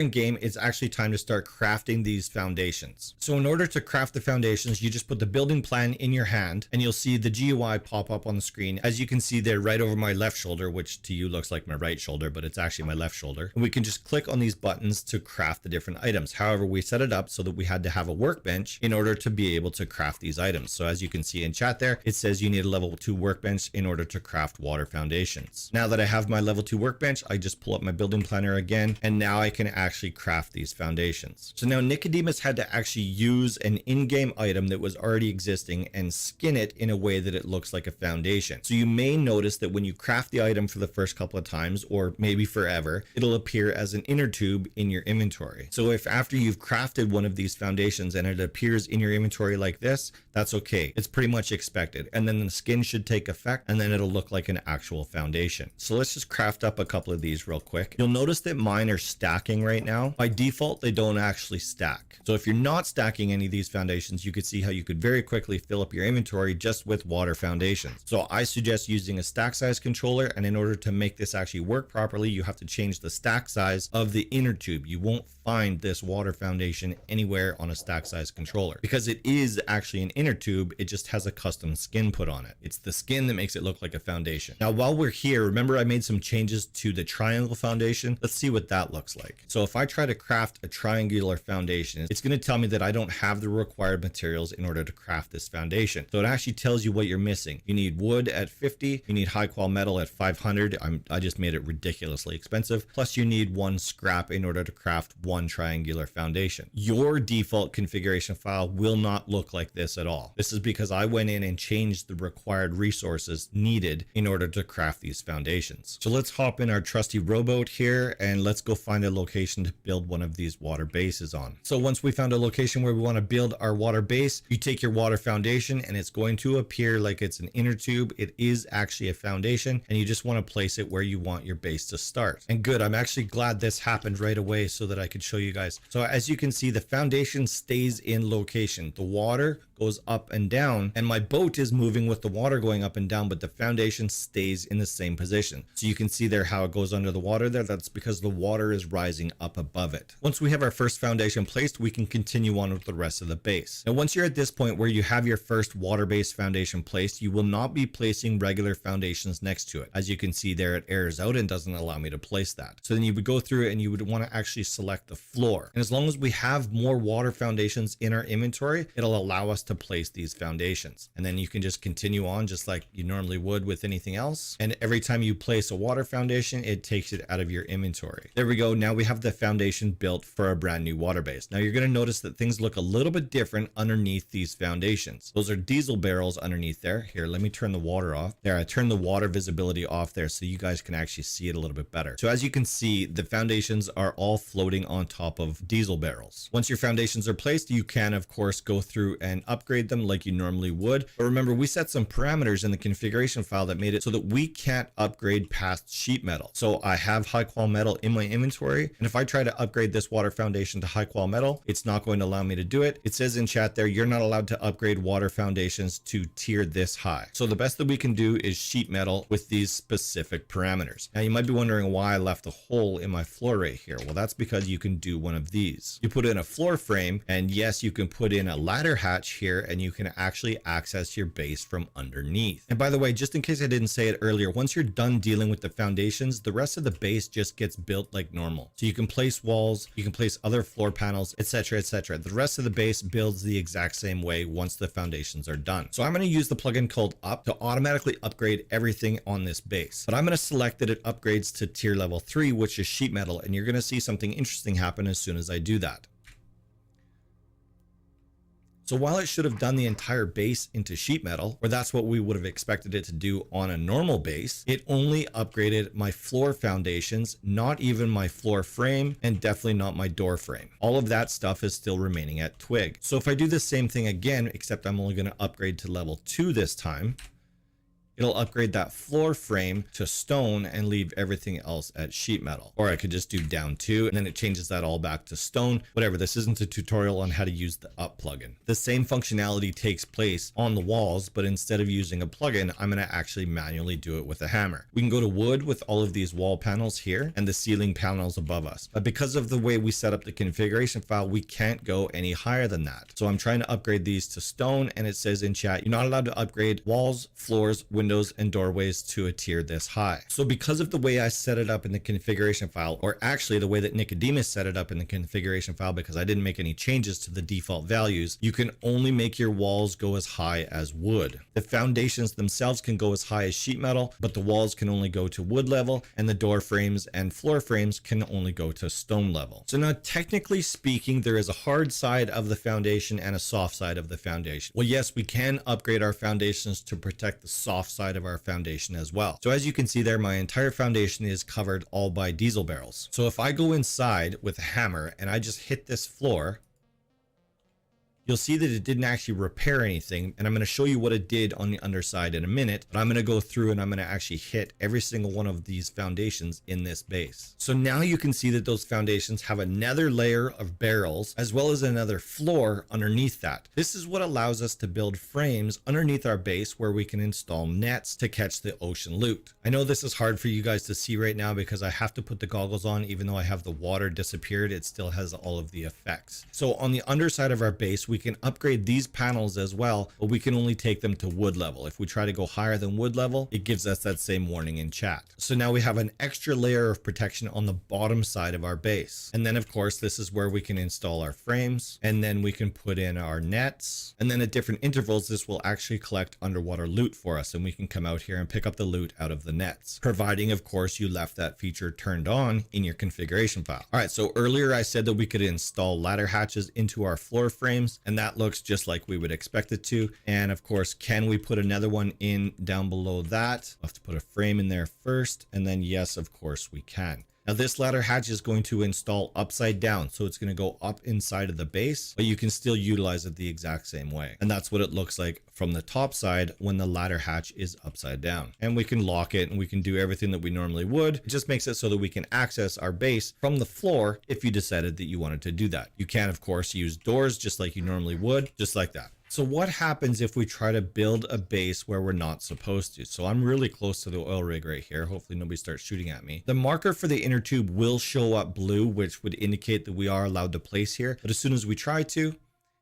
In game, it's actually time to start crafting these foundations. So in order to craft the foundations, you just put the building plan in your hand and you'll see the GUI pop up on the screen. As you can see there right over my left shoulder, which to you looks like my right shoulder, but it's actually my left shoulder. And we can just click on these buttons to craft the different items. However, we set it up so that we had to have a workbench in order to be able to craft these items. So as you can see in chat there, it says you need a level 2 workbench in order to craft water foundations. Now that I have my level 2 workbench, I just pull up my building planner again, and now I can actually craft these foundations. So now Nicodemus had to actually use an in-game item that was already existing and skin it in a way that it looks like a foundation. So you may notice that when you craft the item for the first couple of times, or maybe forever, it'll appear as an inner tube in your inventory. So if after you've crafted one of these foundations and it appears in your inventory like this, that's okay. It's pretty much expected. And then the skin should take effect and then it'll look like an actual foundation. So let's just craft up a couple of these real quick. You'll notice that mine are stacking right now. By default, they don't actually stack. So if you're not stacking any of these foundations, you could see how you could very quickly fill up your inventory just with water foundations. So I suggest using a stack size controller. And in order to make this actually work properly, you have to change the stack size of the inner tube. You won't find this water foundation anywhere on a stack size controller because it is actually an inner tube. It just has a custom skin put on it. It's the skin that makes it look like a foundation. Now, while we're here, remember I made some changes to the triangle foundation. Let's see what that looks like. So if I try to craft a triangular foundation, it's going to tell me that I don't have the required materials in order to craft this foundation. So it actually tells you what you're missing. You need wood at 50. You need high quality metal at 500. I just made it ridiculously expensive. Plus you need 1 scrap in order to craft 1 triangular foundation. Your default configuration file will not look like this at all. This is because I went in and changed the required resources needed in order to craft these foundations. So let's hop in our trusty rowboat here and let's go find a location to build one of these water bases on. So once we found a location where we want to build our water base, you take your water foundation and it's going to appear like it's an inner tube. It is actually a foundation and you just want to place it where you want your base to start. And good, I'm actually glad this happened right away so that I could show you guys. So as you can see, the foundation stays in location. The water goes up and down and my boat is moving with the water going up and down, but the foundation stays in the same position. So you can see there how it goes under the water there. That's because the water is rising up above it. Once we have our first foundation placed, we can continue on with the rest of the base. Now, once you're at this point where you have your first water-based foundation placed, you will not be placing regular foundations next to it. As you can see there, it errors out and doesn't allow me to place that. So then you would go through it and you would want to actually select the floor. And as long as we have more water foundations in our inventory, it'll allow us to place these foundations. And then you can just continue on just like you normally would with anything else. And every time you place a water foundation, it takes it out of your inventory. There we go. Now we have the foundation built for a brand new water base. Now you're going to notice that things look a little bit different underneath these foundations. Those are diesel barrels underneath there. Here, let me turn the water off. There, I turned the water visibility off there so you guys can actually see it a little bit better. So as you can see, the foundations are all floating on top of diesel barrels. Once your foundations are placed, you can of course go through and upgrade them like you normally would. But remember, we set some parameters in the configuration file that made it so that we can't upgrade past sheet metal. So I have high quality metal in my inventory. And if I try to upgrade this water foundation to high quality metal, it's not going to allow me to do it. It says in chat there, you're not allowed to upgrade water foundations to tier this high. So the best that we can do is sheet metal with these specific parameters. Now you might be wondering why I left a hole in my floor right here. Well, that's because you can do one of these. You put in a floor frame and yes, you can put in a ladder hatch here and you can actually access your base from underneath. And by the way, just in case I didn't say it earlier, once you're done dealing with the foundations, the rest of the base just gets built like normal. So you can place walls, you can place other floor panels, etc., etc. The rest of the base builds the exact same way once the foundations are done. So I'm going to use the plugin called Up to automatically upgrade everything on this base. But I'm going to select that it upgrades to tier level 3, which is sheet metal, and you're going to see something interesting happen as soon as I do that. So while it should have done the entire base into sheet metal, or that's what we would have expected it to do on a normal base, it only upgraded my floor foundations, not even my floor frame, and definitely not my door frame. All of that stuff is still remaining at twig. So if I do the same thing again, except I'm only going to upgrade to level 2 this time, it'll upgrade that floor frame to stone and leave everything else at sheet metal. Or I could just do down 2 and then it changes that all back to stone. Whatever, this isn't a tutorial on how to use the up plugin. The same functionality takes place on the walls, but instead of using a plugin, I'm going to actually manually do it with a hammer. We can go to wood with all of these wall panels here and the ceiling panels above us. But because of the way we set up the configuration file, we can't go any higher than that. So I'm trying to upgrade these to stone, and it says in chat, you're not allowed to upgrade walls, floors, windows, and doorways to a tier this high. So because of the way I set it up in the configuration file, or actually the way that Nicodemus set it up in the configuration file, because I didn't make any changes to the default values, you can only make your walls go as high as wood. The foundations themselves can go as high as sheet metal, but the walls can only go to wood level, and the door frames and floor frames can only go to stone level. So now technically speaking, there is a hard side of the foundation and a soft side of the foundation. Well, yes, we can upgrade our foundations to protect the soft side of our foundation as well. So as you can see there, my entire foundation is covered all by diesel barrels. So if I go inside with a hammer and I just hit this floor, you'll see that it didn't actually repair anything, and I'm going to show you what it did on the underside in a minute, but I'm going to go through and I'm going to actually hit every single one of these foundations in this base. So now you can see that those foundations have another layer of barrels as well as another floor underneath that. This is what allows us to build frames underneath our base where we can install nets to catch the ocean loot. I know this is hard for you guys to see right now because I have to put the goggles on. Even though I have the water disappeared, it still has all of the effects. So on the underside of our base, we can upgrade these panels as well, but we can only take them to wood level. If we try to go higher than wood level, it gives us that same warning in chat. So now we have an extra layer of protection on the bottom side of our base. And then of course, this is where we can install our frames, and then we can put in our nets. And then at different intervals, this will actually collect underwater loot for us. And we can come out here and pick up the loot out of the nets, providing of course you left that feature turned on in your configuration file. All right, so earlier I said that we could install ladder hatches into our floor frames, and that looks just like we would expect it to. And of course, can we put another one in down below that? We'll have to put a frame in there first, and then yes, of course we can. Now this ladder hatch is going to install upside down, so it's going to go up inside of the base, but you can still utilize it the exact same way. And that's what it looks like from the top side when the ladder hatch is upside down. And we can lock it and we can do everything that we normally would. It just makes it so that we can access our base from the floor if you decided that you wanted to do that. You can of course use doors just like you normally would, just like that. So what happens if we try to build a base where we're not supposed to? So I'm really close to the oil rig right here. Hopefully nobody starts shooting at me. The marker for the inner tube will show up blue, which would indicate that we are allowed to place here. But as soon as we try to,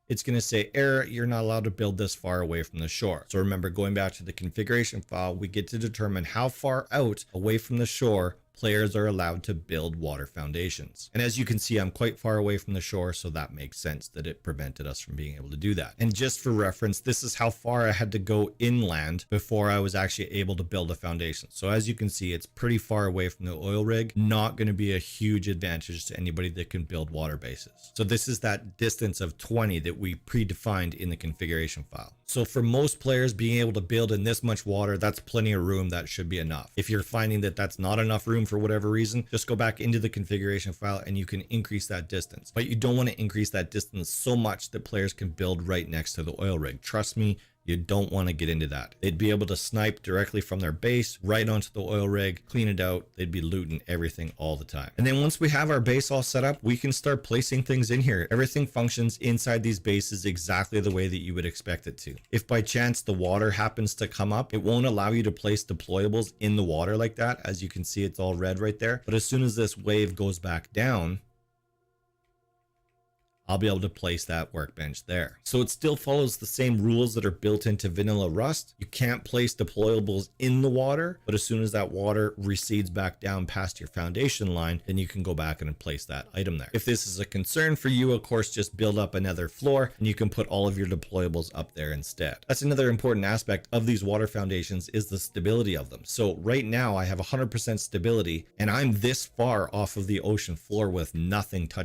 it's going to say error, you're not allowed to build this far away from the shore. So remember, going back to the configuration file, we get to determine how far out away from the shore players are allowed to build water foundations. And as you can see, I'm quite far away from the shore, so that makes sense that it prevented us from being able to do that. And just for reference, this is how far I had to go inland before I was actually able to build a foundation. So as you can see, it's pretty far away from the oil rig, not going to be a huge advantage to anybody that can build water bases. So this is that distance of 20 that we predefined in the configuration file. So for most players, being able to build in this much water, that's plenty of room. That should be enough. If you're finding that that's not enough room for whatever reason, just go back into the configuration file and you can increase that distance. But you don't want to increase that distance so much that players can build right next to the oil rig. Trust me, you don't want to get into that. They'd be able to snipe directly from their base right onto the oil rig, clean it out. They'd be looting everything all the time. And then once we have our base all set up, we can start placing things in here. Everything functions inside these bases exactly the way that you would expect it to. If by chance the water happens to come up, it won't allow you to place deployables in the water like that. As you can see, it's all red right there. But as soon as this wave goes back down, I'll be able to place that workbench there. So it still follows the same rules that are built into vanilla Rust. You can't place deployables in the water, but as soon as that water recedes back down past your foundation line, then you can go back and place that item there. If this is a concern for you, of course, just build up another floor and you can put all of your deployables up there instead. That's another important aspect of these water foundations is the stability of them. So right now I have 100% stability and I'm this far off of the ocean floor with nothing touching